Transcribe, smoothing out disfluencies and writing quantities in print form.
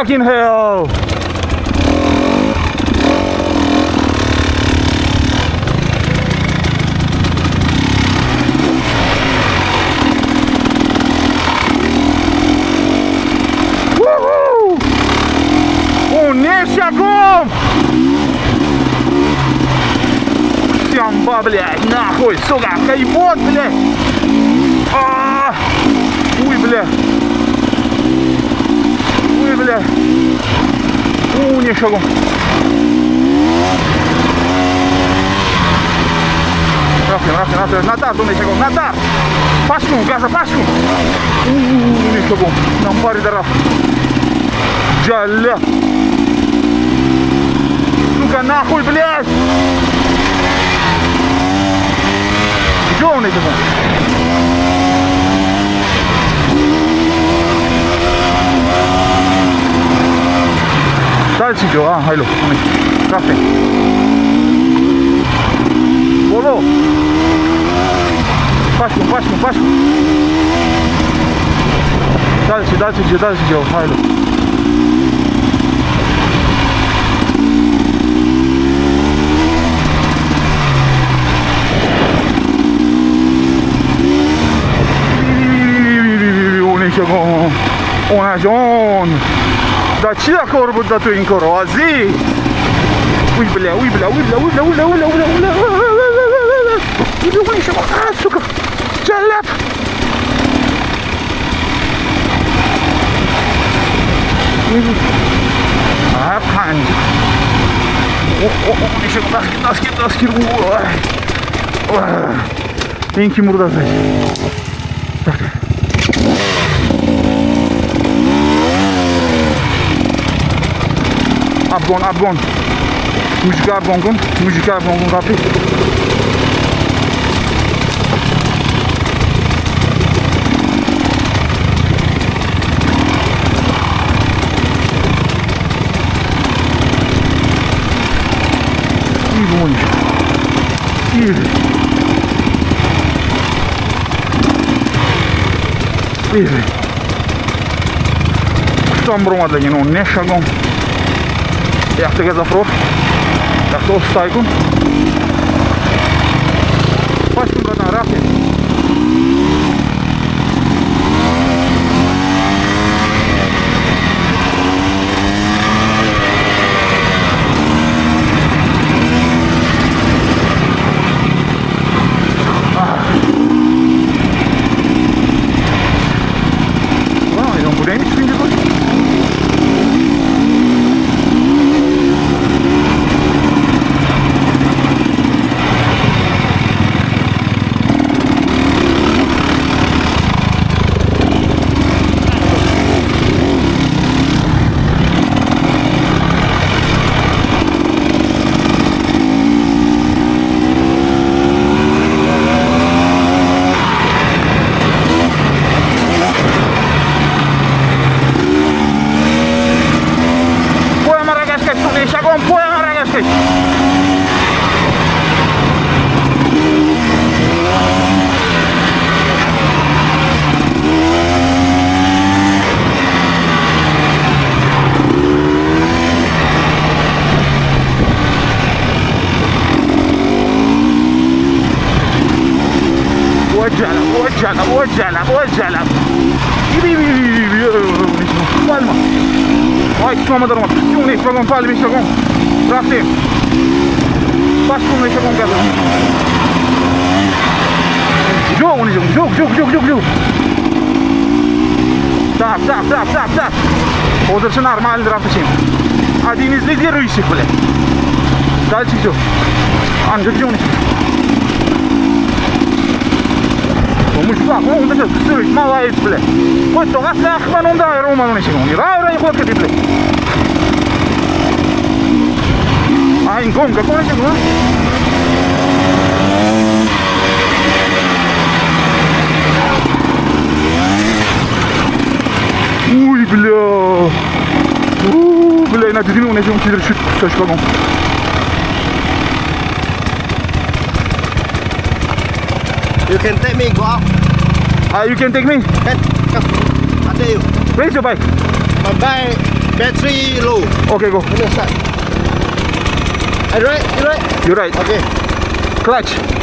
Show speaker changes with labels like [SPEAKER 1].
[SPEAKER 1] Fucking hell! Шагом! Сямба, блядь, нахуй, сука, кайфот, блядь! Ой, блядь! Ой, блядь! Не шагом! Рафин, Натар, не шагом, Натар! Пашку, газа, пашку! Не шагом, нам пари дарав! Джаля! Сука, нахуй, блядь! Где он этим? Дальше идет, хайло. Кафе. Воло. Пашку. Дальше идет, хайло. Onajon! Dar ce acolo bă dată încolo? Azi! Ui blea! Ui, și mă, sucă! Ce lep! Aphangi! Nici naskir! Enki murda zai. Abgon. Müzik abgon kapı. İyi bu oyuncu. İyi. Там брома для него не шагом. Jak tego zafro, jak to wstajką. Patrz tu na rafie. No, non podem nic windy chodzi. Ocala. Palma. Ai, que toma da roma. Unei, pagam palme, chegam. Raste. Passo com ele, chegam casa. Jogo. Так. Вот это нормально, драпачим. Один из лидирующих, блядь. Дальше все. Анжел, где он? Мужик, он даже сырый, малайз, блядь. Вот то, ахман, он да, Рома, он еще. Ра, ход, как ты, блядь. А, инком, как он еще, да? Ui, bля, иначе дыму начнем чуть чуть шагом.
[SPEAKER 2] You can take me, go out.
[SPEAKER 1] You can take me?
[SPEAKER 2] Come. I'll take you.
[SPEAKER 1] Where's your bike?
[SPEAKER 2] My bike Battery low.
[SPEAKER 1] Okay, go.
[SPEAKER 2] Let's start. You right?
[SPEAKER 1] You're right.
[SPEAKER 2] Okay.
[SPEAKER 1] Clutch.